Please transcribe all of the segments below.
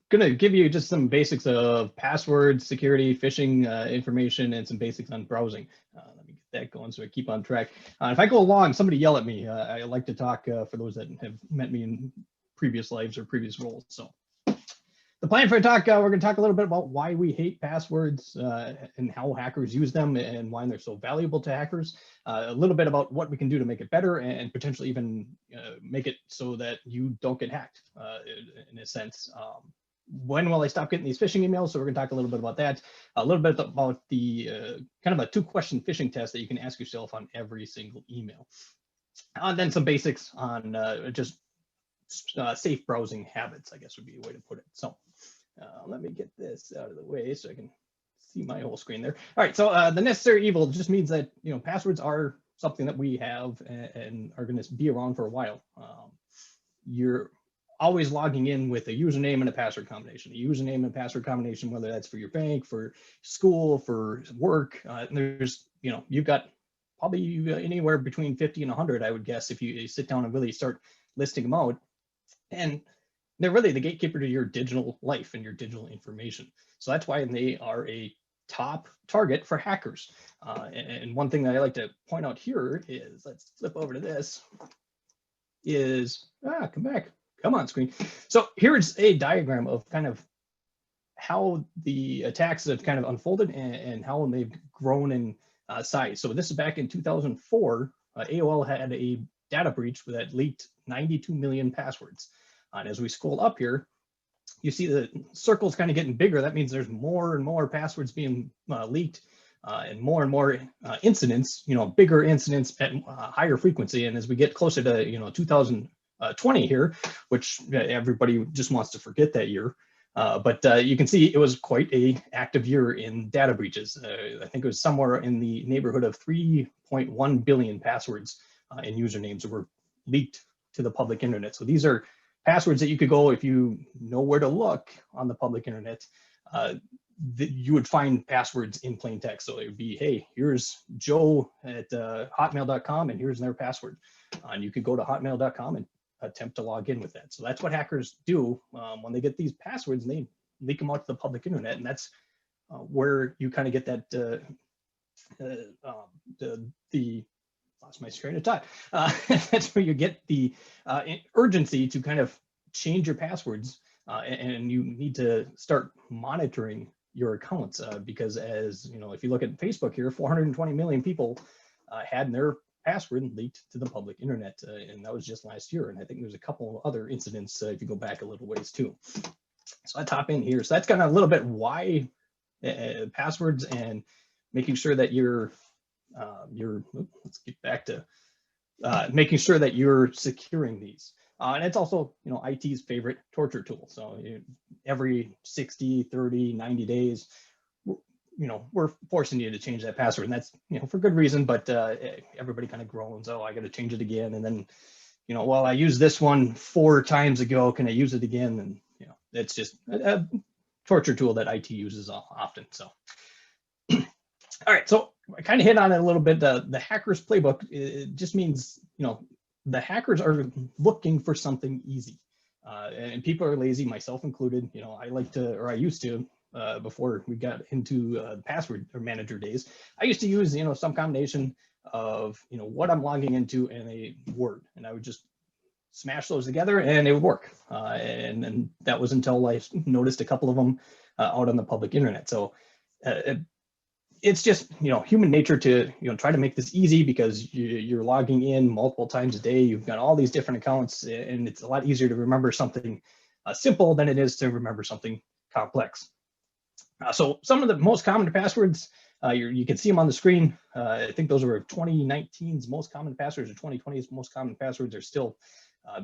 gonna give you just some basics of passwords, security, phishing information, and some basics on browsing. Let me get that going so I keep on track. If I go along, somebody yell at me. I like to talk for those that have met me in previous lives or previous roles. So the plan for a talk, we're going to talk a little bit about why we hate passwords and how hackers use them and why they're so valuable to hackers. A little bit about what we can do to make it better and potentially even make it so that you don't get hacked in a sense. When will I stop getting these phishing emails? So we're going to talk a little bit about that, a little bit about the kind of a 2-question phishing test that you can ask yourself on every single email. And then some basics on just safe browsing habits, I guess would be a way to put it. So let me get this out of the way so I can see my whole screen there. All right, so the necessary evil just means that, you know, passwords are something that we have and are going to be around for a while. You're always logging in with a username and a password combination. A username and a password combination, whether that's for your bank, for school, for work. There's, you know, you've got probably anywhere between 50 and 100, I would guess, if you sit down and really start listing them out. And they're really the gatekeeper to your digital life and your digital information. So that's why they are a top target for hackers. And one thing that I like to point out here is, let's flip over to this, is, come back. Come on, screen. So here's a diagram of kind of how the attacks have kind of unfolded and how they've grown in size. So this is back in 2004. AOL had a data breach that leaked 92 million passwords. And as we scroll up here, you see the circle's kind of getting bigger. That means there's more and more passwords being leaked and more incidents, you know, bigger incidents at higher frequency. And as we get closer to, you know, 2020 here, which everybody just wants to forget that year. But you can see it was quite a active year in data breaches. I think it was somewhere in the neighborhood of 3.1 billion passwords and usernames were leaked to the public internet. So these are passwords that you could go, if you know where to look on the public internet, you would find passwords in plain text. So it would be, hey, here's Joe at hotmail.com and here's their password. And you could go to hotmail.com and attempt to log in with that. So that's what hackers do when they get these passwords, and they leak them out to the public internet. And that's where you kind of get that lost my train of thought. That's where you get the urgency to kind of change your passwords, and you need to start monitoring your accounts because, as you know, if you look at Facebook here, 420 million people had their password leaked to the public internet, and that was just last year. And I think there's a couple other incidents if you go back a little ways too. So I top in here. So that's kind of a little bit why passwords and making sure that let's get back to making sure that you're securing these. And it's also, you know, IT's favorite torture tool. So every 60, 30, 90 days, you know, we're forcing you to change that password, and that's, you know, for good reason, but everybody kind of groans, oh, I got to change it again. And then, you know, well, I used this one 4 times ago, can I use it again? And, you know, it's just a torture tool that IT uses often. So, all right, so I kind of hit on it a little bit. The hacker's playbook, it just means, you know, the hackers are looking for something easy. And people are lazy, myself included. You know, I like to, or I used to, before we got into the password or manager days, I used to use, you know, some combination of, you know, what I'm logging into and a word, and I would just smash those together and it would work. And that was until I noticed a couple of them out on the public internet. So it's just, you know, human nature to, you know, try to make this easy because you're logging in multiple times a day. You've got all these different accounts, and it's a lot easier to remember something simple than it is to remember something complex. So some of the most common passwords, you can see them on the screen. I think those were 2019's most common passwords, or 2020's most common passwords are still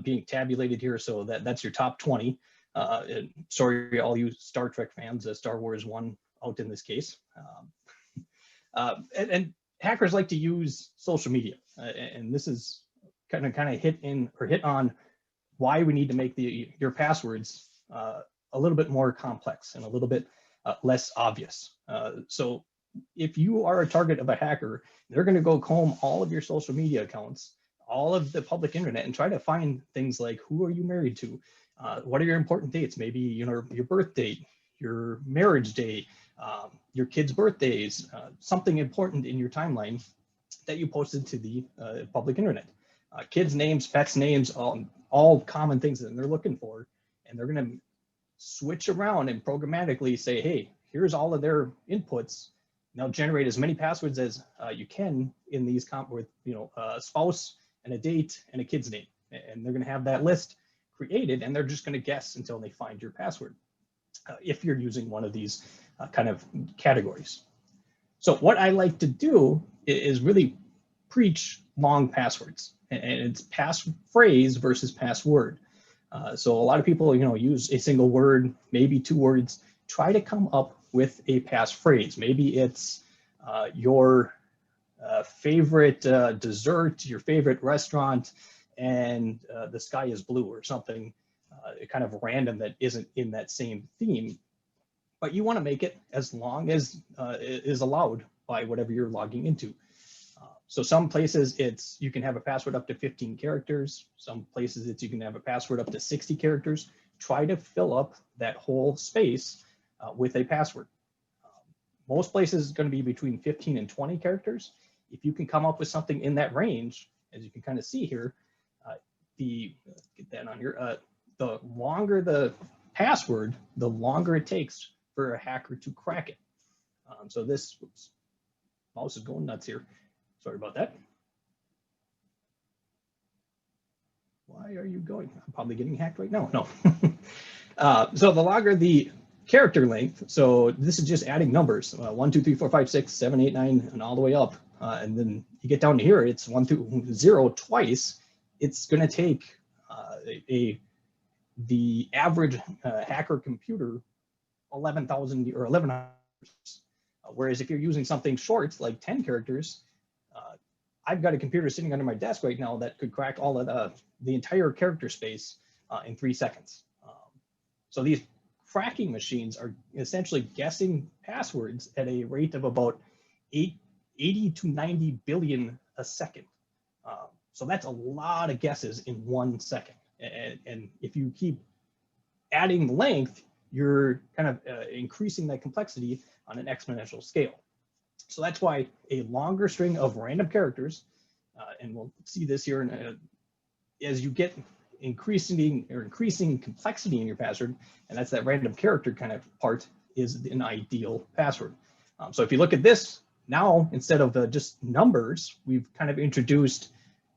being tabulated here. So that's your top 20. Sorry, all you Star Trek fans, Star Wars won out in this case. And hackers like to use social media, and this is kind of hit on why we need to make your passwords a little bit more complex and a little bit less obvious. So if you are a target of a hacker, they're going to go comb all of your social media accounts, all of the public internet, and try to find things like, who are you married to? What are your important dates? Maybe, you know, your birth date, your marriage day, your kids' birthdays, something important in your timeline that you posted to the public internet. Kids' names, pets' names, all common things that they're looking for, and they're going to switch around and programmatically say, hey, here's all of their inputs. Now generate as many passwords as you can in these with, you know, a spouse and a date and a kid's name, and they're going to have that list created, and they're just going to guess until they find your password if you're using one of these kind of categories. So what I like to do is really preach long passwords, and it's passphrase versus password. So a lot of people, you know, use a single word, maybe 2 words. Try to come up with a passphrase. Maybe it's your favorite dessert, your favorite restaurant, and the sky is blue, or something kind of random that isn't in that same theme. But you want to make it as long as is allowed by whatever you're logging into. So some places you can have a password up to 15 characters. Some places you can have a password up to 60 characters. Try to fill up that whole space with a password. Most places is going to be between 15 and 20 characters. If you can come up with something in that range, as you can kind of see here, get that on here, the longer the password, the longer it takes for a hacker to crack it. So this, oops, mouse is going nuts here. Sorry about that. Why are you going? I'm probably getting hacked right now. No. So the longer the character length, so this is just adding numbers, 1, 2, 3, 4, 5, 6, 7, 8, 9, and all the way up. And then you get down to here, it's 1 through 0 twice. It's going to take the average hacker computer 11,000 or 1,100. Whereas if you're using something short, like 10 characters, I've got a computer sitting under my desk right now that could crack all of the entire character space in 3 seconds. So these cracking machines are essentially guessing passwords at a rate of about 80 to 90 billion a second. So that's a lot of guesses in 1 second. And if you keep adding length, you're kind of increasing that complexity on an exponential scale. So that's why a longer string of random characters, and we'll see this here as you get increasing complexity in your password, and that's that random character kind of part, is an ideal password. So if you look at this now, instead of just numbers, we've kind of introduced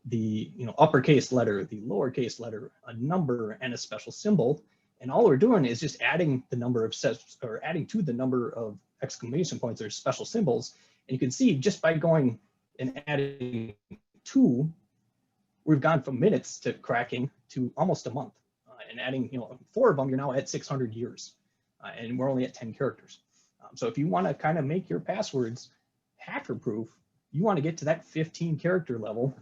the uppercase letter, the lowercase letter, a number, and a special symbol. And all we're doing is just adding the number of sets, or adding to the number of exclamation points or special symbols. And you can see just by going and adding 2, we've gone from minutes to cracking to almost a month. And adding 4 of them, you're now at 600 years. And we're only at 10 characters. So if you want to kind of make your passwords hacker proof, you want to get to that 15 character level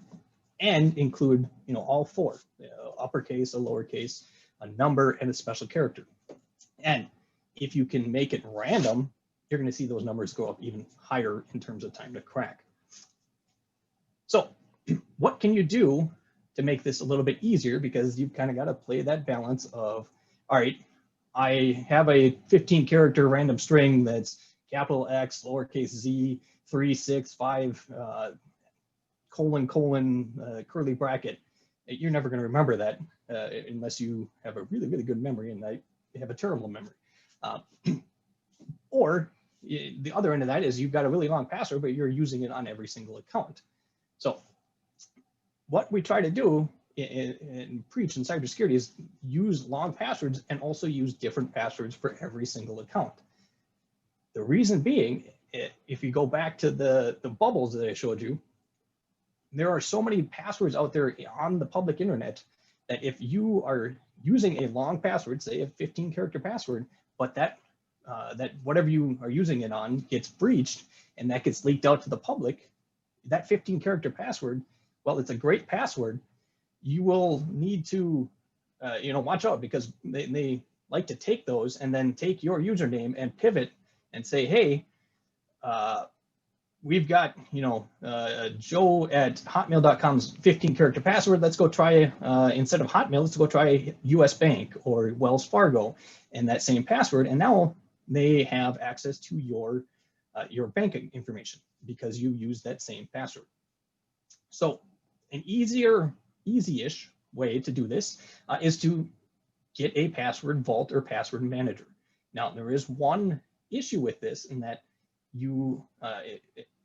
and include all 4, uppercase, a lowercase, a number, and a special character. And if you can make it random, you're going to see those numbers go up even higher in terms of time to crack. So what can you do to make this a little bit easier? Because you've kind of got to play that balance of, all right, I have a 15 character random string that's capital X, lowercase z, 3, 6, 5, colon, curly bracket. You're never going to remember that unless you have a really, really good memory, and I have a terrible memory. Or the other end of that is you've got a really long password, but you're using it on every single account. So what we try to do and preach in cybersecurity is use long passwords and also use different passwords for every single account. The reason being, if you go back to the bubbles that I showed you, there are so many passwords out there on the public internet that if you are using a long password, say a 15 character password, but that whatever you are using it on gets breached and that gets leaked out to the public, that 15 character password, well, it's a great password. You will need to, watch out, because they like to take those and then take your username and pivot and say, hey, we've got, Joe at hotmail.com's 15-character password. Let's go try, instead of Hotmail, let's go try US Bank or Wells Fargo and that same password. And now they have access to your banking information because you use that same password. So an easy-ish way to do this is to get a password vault or password manager. Now, there is one issue with this in that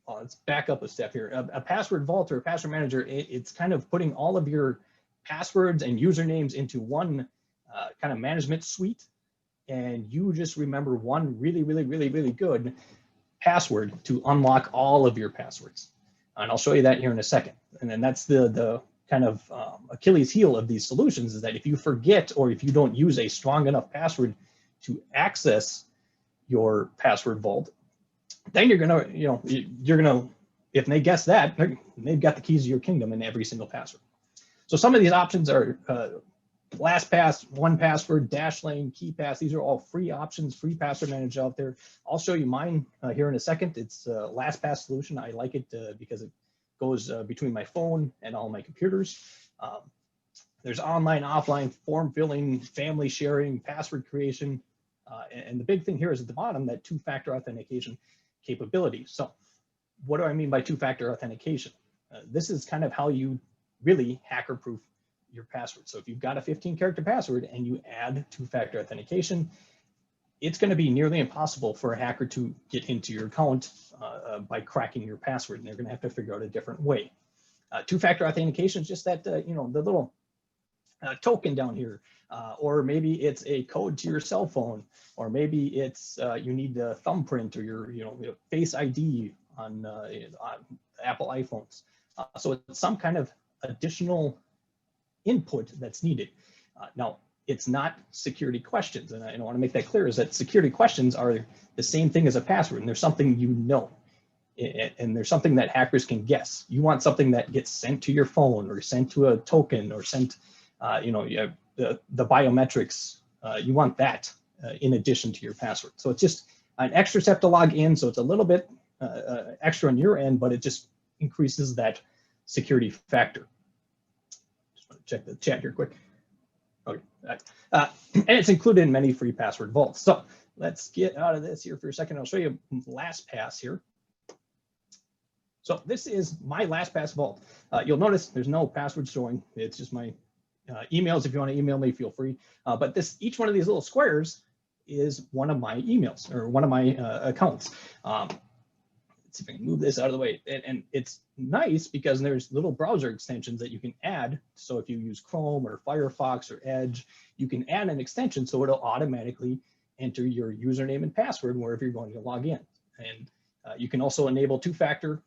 let's back up a step here. A password vault or a password manager, it's kind of putting all of your passwords and usernames into one kind of management suite. And you just remember one really, really, really, really good password to unlock all of your passwords. And I'll show you that here in a second. And then that's the kind of Achilles heel of these solutions, is that if you forget or if you don't use a strong enough password to access your password vault, then you're gonna, if they guess that, they've got the keys to your kingdom in every single password. So some of these options are LastPass, 1Password, Dashlane, KeyPass. These are all free options, free password managers out there. I'll show you mine here in a second. It's a LastPass solution. I like it because it goes between my phone and all my computers. There's online, offline, form filling, family sharing, password creation. And the big thing here is at the bottom, that two-factor authentication capability. So what do I mean by two-factor authentication? This is kind of how you really hacker-proof your password. So if you've got a 15-character password and you add two-factor authentication, it's going to be nearly impossible for a hacker to get into your account by cracking your password, and they're going to have to figure out a different way. Two-factor authentication is just that, the little token down here, or maybe it's a code to your cell phone, or maybe it's you need a thumbprint or your Face ID on Apple iPhones. So it's some kind of additional input that's needed. Now, it's not security questions, and I want to make that clear, is that security questions are the same thing as a password, and there's something and there's something that hackers can guess. You want something that gets sent to your phone or sent to a token or sent, the biometrics. You want that in addition to your password. So it's just an extra step to log in. So it's a little bit extra on your end, but it just increases that security factor. Just want to check the chat here quick. Okay, and it's included in many free password vaults. So let's get out of this here for a second. I'll show you LastPass here. So this is my LastPass vault. You'll notice there's no password showing. It's just my emails. If you want to email me, feel free. But each one of these little squares is one of my emails or one of my accounts. Let's see if I can move this out of the way. And it's nice because there's little browser extensions that you can add. So if you use Chrome or Firefox or Edge, you can add an extension so it'll automatically enter your username and password wherever you're going to log in. And you can also enable two-factor,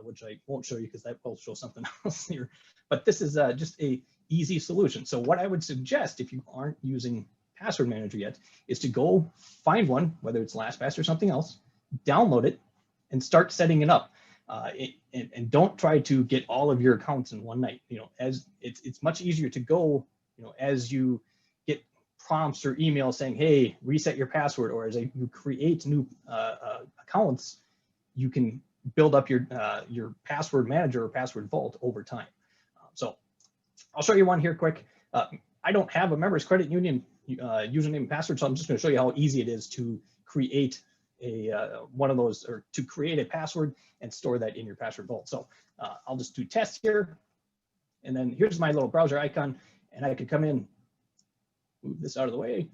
which I won't show you because that will show something else here. But this is just a easy solution. So what I would suggest if you aren't using Password Manager yet is to go find one, whether it's LastPass or something else, download it, and start setting it up. And don't try to get all of your accounts in one night. As it's much easier to go, as you get prompts or emails saying, hey, reset your password, or as you create new accounts, you can build up your password manager or password vault over time. So I'll show you one here quick. I don't have a members credit union username and password, so I'm just going to show you how easy it is to create one of those, or to create a password and store that in your password vault. So I'll just do test here, and then here's my little browser icon, and I can come in, move this out of the way,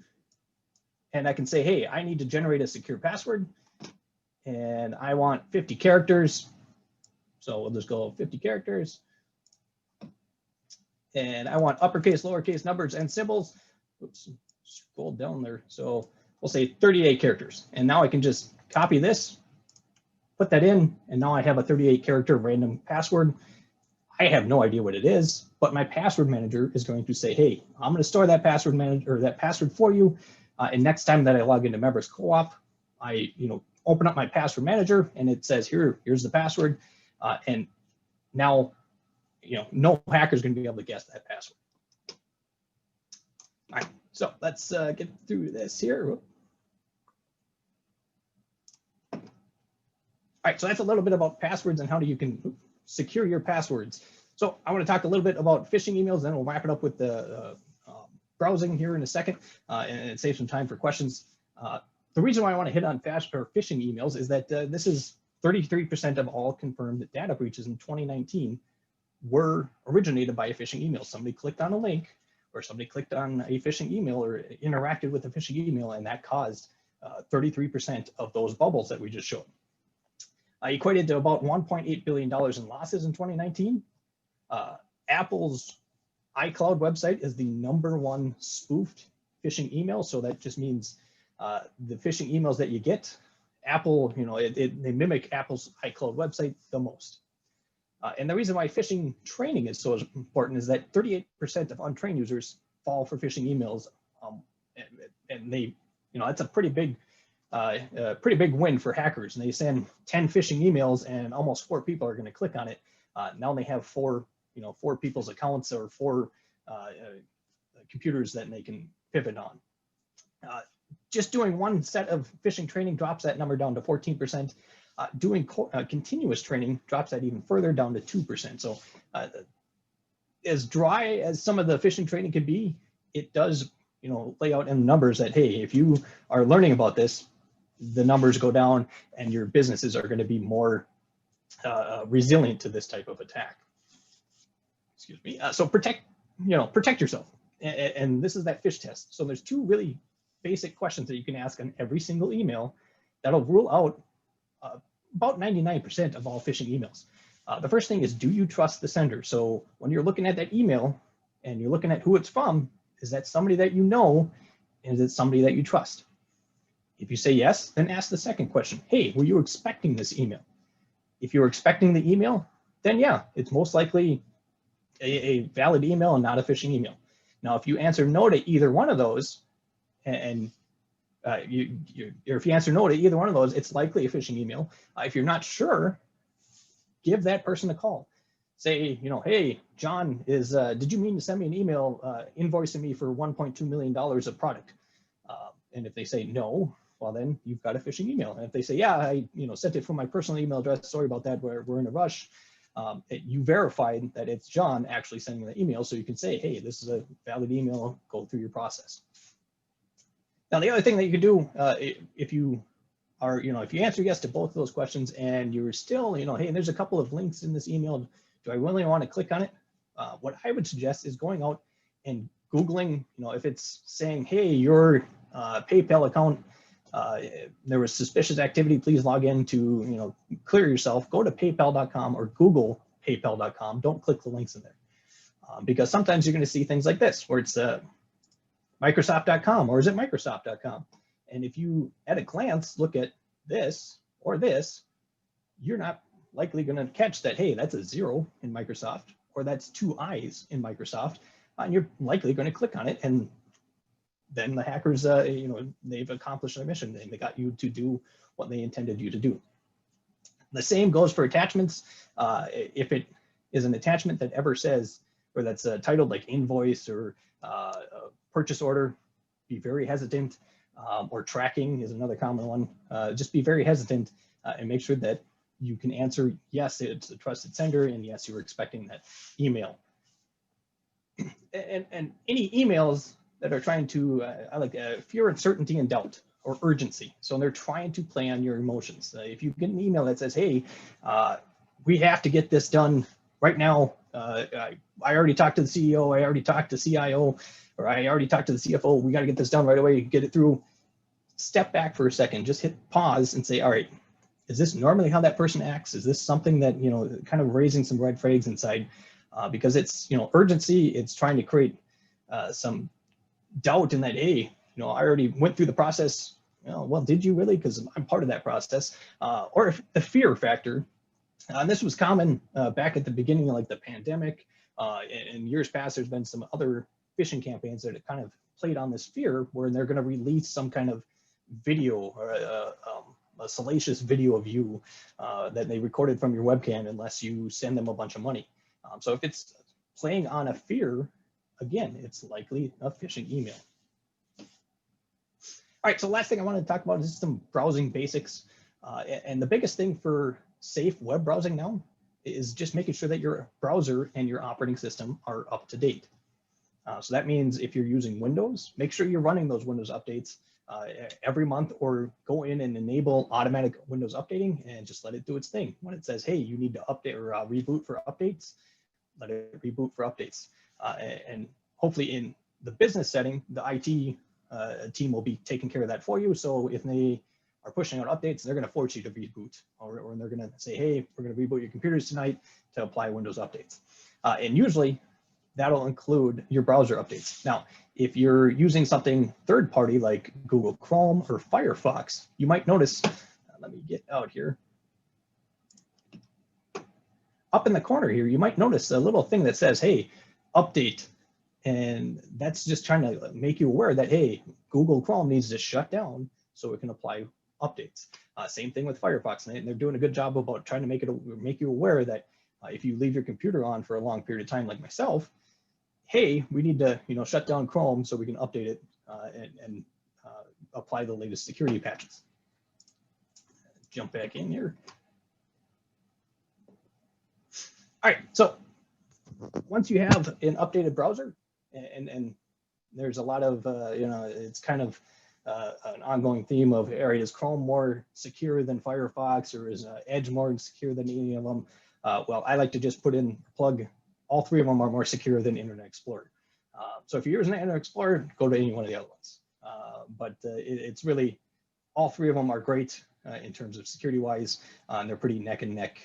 and I can say, hey, I need to generate a secure password, and I want 50 characters. So we'll just go 50 characters. And I want uppercase, lowercase, numbers, and symbols. Oops, scroll down there. So we'll say 38 characters. And now I can just copy this, put that in, and now I have a 38-character random password. I have no idea what it is, but my password manager is going to say, hey, I'm going to store that password manager, or that password for you. And next time that I log into Members Co-op, I open up my password manager, and it says, here's the password. And now, no hacker is going to be able to guess that password. All right, so let's get through this here. All right, so that's a little bit about passwords and how you can secure your passwords. So I want to talk a little bit about phishing emails, then we'll wrap it up with the browsing here in a second, and save some time for questions. The reason why I want to hit on phishing emails is that this is 33% of all confirmed data breaches in 2019 were originated by a phishing email. Somebody clicked on a link, or somebody clicked on a phishing email or interacted with a phishing email, and that caused 33% of those bubbles that we just showed. Equated to about $1.8 billion in losses in 2019. Apple's iCloud website is the #1 spoofed phishing email. So that just means the phishing emails that you get, Apple, they mimic Apple's iCloud website the most. And the reason why phishing training is so important is that 38% of untrained users fall for phishing emails. And they, that's a pretty big win for hackers. And they send 10 phishing emails and almost 4 people are going to click on it. Now they have 4 people's accounts or 4 computers that they can pivot on. Just doing one set of phishing training drops that number down to 14%. Doing continuous training drops that even further down to 2%. So as dry as some of the phishing training can be, it does lay out in numbers that, hey, if you are learning about this, the numbers go down and your businesses are going to be more resilient to this type of attack. Excuse me. So protect yourself. And this is that phish test. So there's 2 really basic questions that you can ask on every single email that'll rule out about 99% of all phishing emails. The first thing is, do you trust the sender? So when you're looking at that email and you're looking at who it's from, is that somebody that you know? Is it somebody that you trust? If you say yes, then ask the second question. Hey, were you expecting this email? If you were expecting the email, then yeah, it's most likely a valid email and not a phishing email. Now, if you answer no to either one of those, and if you answer no to either one of those, it's likely a phishing email. If you're not sure, give that person a call. Say, hey, John, did you mean to send me an email invoicing me for $1.2 million of product? And if they say no, well, then you've got a phishing email. And if they say, yeah, I sent it from my personal email address, sorry about that, we're in a rush. You verified that it's John actually sending the email, so you can say, hey, this is a valid email, go through your process. Now, the other thing that you can do, if you answer yes to both of those questions and you're still, hey, there's a couple of links in this email, do I really want to click on it? What I would suggest is going out and Googling, if it's saying, hey, your PayPal account, there was suspicious activity, please log in to, clear yourself, go to paypal.com or Google paypal.com. Don't click the links in there. Because sometimes you're going to see things like this, where it's Microsoft.com, or is it Microsoft.com? And if you, at a glance, look at this or this, you're not likely going to catch that, hey, that's a 0 in Microsoft, or that's 2 I's in Microsoft, and you're likely going to click on it, and then the hackers, they've accomplished their mission, and they got you to do what they intended you to do. The same goes for attachments. If it is an attachment that ever says, or that's titled like invoice or purchase order, be very hesitant. Or tracking is another common one. Just be very hesitant and make sure that you can answer yes, it's a trusted sender, and yes, you were expecting that email. And any emails that are trying to, I like fear, uncertainty, and doubt, or urgency. So they're trying to play on your emotions. If you get an email that says, hey, we have to get this done right now. I already talked to the CEO, I already talked to CIO, or I already talked to the CFO, we got to get this done right away, get it through. Step back for a second, just hit pause and say, all right, is this normally how that person acts? Is this something that, kind of raising some red flags inside? Because it's, urgency, it's trying to create some doubt in that, hey, I already went through the process. Well, did you really? Because I'm part of that process. Or if the fear factor, and this was common back at the beginning of like the pandemic. In years past, there's been some other phishing campaigns that have kind of played on this fear, where they're going to release some kind of video or a salacious video of you that they recorded from your webcam unless you send them a bunch of money. So if it's playing on a fear, again, it's likely a phishing email. All right, so last thing I want to talk about is some browsing basics. And the biggest thing for safe web browsing now is just making sure that your browser and your operating system are up to date. So that means if you're using Windows, make sure you're running those Windows updates every month, or go in and enable automatic Windows updating and just let it do its thing. When it says, hey, you need to update or reboot for updates, let it reboot for updates. And hopefully in the business setting, the IT team will be taking care of that for you. So if they are pushing out updates, they're going to force you to reboot, or they're going to say, hey, we're going to reboot your computers tonight to apply Windows updates. And usually that'll include your browser updates. Now, if you're using something third party like Google Chrome or Firefox, you might notice, let me get out here. Up in the corner here, you might notice a little thing that says, hey, update. And that's just trying to make you aware that, hey, Google Chrome needs to shut down so it can apply updates. Same thing with Firefox, and they're doing a good job about trying to make you aware that if you leave your computer on for a long period of time, like myself, hey, we need to shut down Chrome so we can update it and apply the latest security patches. Jump back in here. All right, so once you have an updated browser, and there's a lot of, it's kind of an ongoing theme of, all right, is Chrome more secure than Firefox, or is Edge more secure than any of them? Well, I like to just put in, plug, all three of them are more secure than Internet Explorer. So if you're using Internet Explorer, go to any one of the other ones. But it's really, all three of them are great in terms of security-wise, and they're pretty neck and neck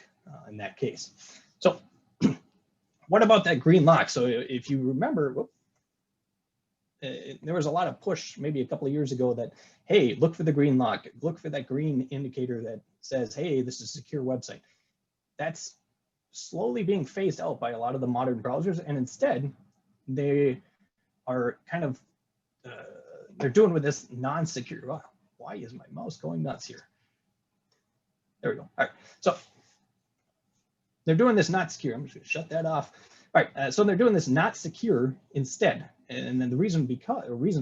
in that case. So what about that green lock? So if you remember, there was a lot of push maybe a couple of years ago that, hey, look for the green lock, look for that green indicator that says, hey, this is a secure website. That's slowly being phased out by a lot of the modern browsers, and instead they are kind of, they're doing with this non-secure. Wow, why is my mouse going nuts here? There we go. All right, so they're doing this not secure. I'm just going to shut that off. All right, so they're doing this not secure instead. And then the reason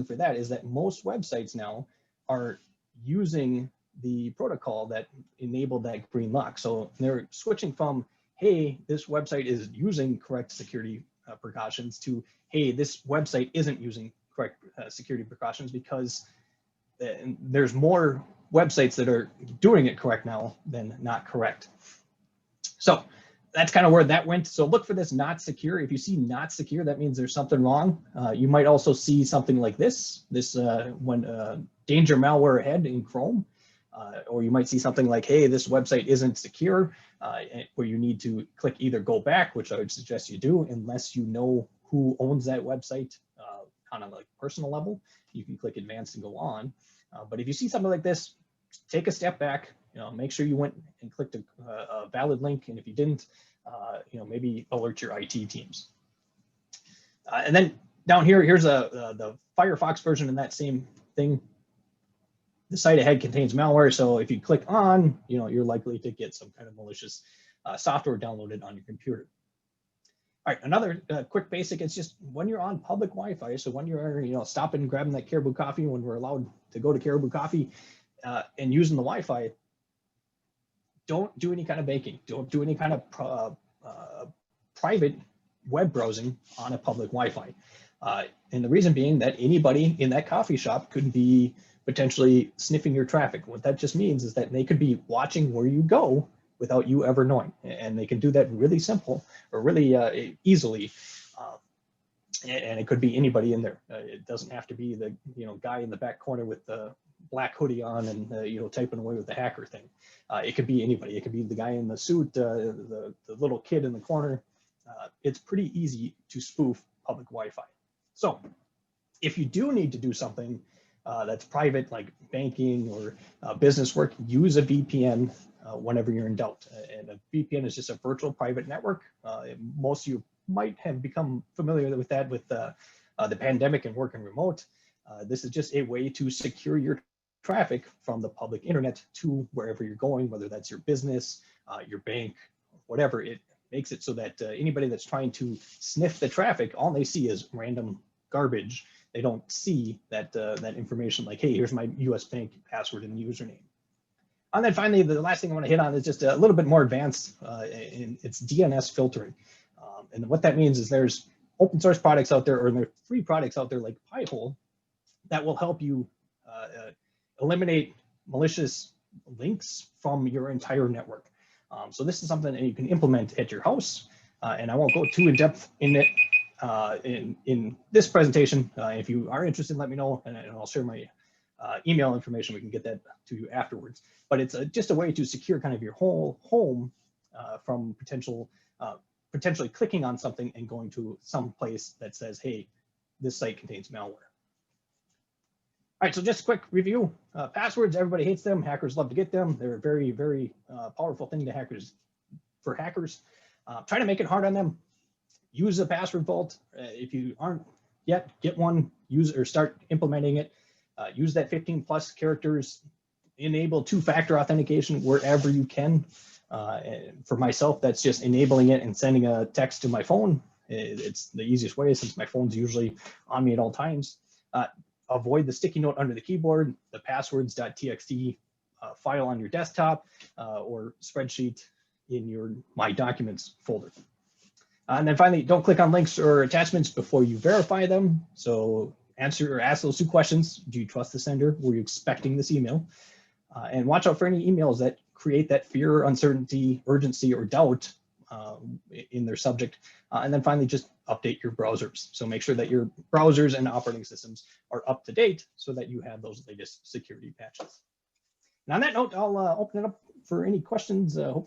for that is that most websites now are using the protocol that enabled that green lock. So they're switching from, hey, this website is using correct security precautions, to, hey, this website isn't using correct security precautions, because there's more websites that are doing it correct now than not correct. So that's kind of where that went. So look for this not secure. If you see not secure, that means there's something wrong. You might also see something like this when danger malware ahead in Chrome. Or you might see something like, hey, this website isn't secure, where you need to click either go back, which I would suggest you do, unless you know who owns that website, kind of like personal level. You can click advanced and go on. But if you see something like this, take a step back, make sure you went and clicked a valid link. And if you didn't, maybe alert your IT teams. And then down here, here's the Firefox version of that same thing. The site ahead contains malware, so if you click on, you're likely to get some kind of malicious software downloaded on your computer. All right, another quick basic, it's just when you're on public Wi-Fi, so when you're stopping and grabbing that Caribou Coffee, when we're allowed to go to Caribou Coffee and using the Wi-Fi, don't do any kind of banking, don't do any kind of private web browsing on a public Wi-Fi. And the reason being that anybody in that coffee shop could be potentially sniffing your traffic. What that just means is that they could be watching where you go without you ever knowing. And they can do that really simple, or really easily. And it could be anybody in there. It doesn't have to be the guy in the back corner with the black hoodie on and typing away with the hacker thing. It could be anybody. It could be the guy in the suit, the little kid in the corner. It's pretty easy to spoof public Wi-Fi. So if you do need to do something that's private, like banking or business work, use a VPN whenever you're in doubt. And a VPN is just a virtual private network. Most of you might have become familiar with that with the pandemic and working remote. This is just a way to secure your traffic from the public internet to wherever you're going, whether that's your business, your bank, whatever. It makes it so that anybody that's trying to sniff the traffic, all they see is random garbage. They don't see that that information like, hey, here's my US bank password and username. And then finally, the last thing I want to hit on is just a little bit more advanced. It's DNS filtering. And what that means is there's open source products out there, or there are free products out there like Pi-hole that will help you eliminate malicious links from your entire network. So this is something that you can implement at your house. And I won't go too in depth in it in this presentation. If you are interested, let me know, and I'll share my email information. We can get that to you afterwards. But it's just a way to secure kind of your whole home from potentially clicking on something and going to some place that says, hey, this site contains malware. All right, so just a quick review. Passwords, everybody hates them. Hackers love to get them. They're a very, very powerful thing to hackers. Try to make it hard on them. Use a password vault. If you aren't yet, get one, use or start implementing it. Use that 15+ characters. Enable two-factor authentication wherever you can. For myself, that's just enabling it and sending a text to my phone. It's the easiest way since my phone's usually on me at all times. Avoid the sticky note under the keyboard, the passwords.txt file on your desktop, or spreadsheet in your My Documents folder. And then finally, don't click on links or attachments before you verify them. So ask those 2 questions. Do you trust the sender? Were you expecting this email? And watch out for any emails that create that fear, uncertainty, urgency, or doubt in their subject. And then finally, just update your browsers. So make sure that your browsers and operating systems are up to date so that you have those latest security patches. And on that note, I'll open it up for any questions. Hopefully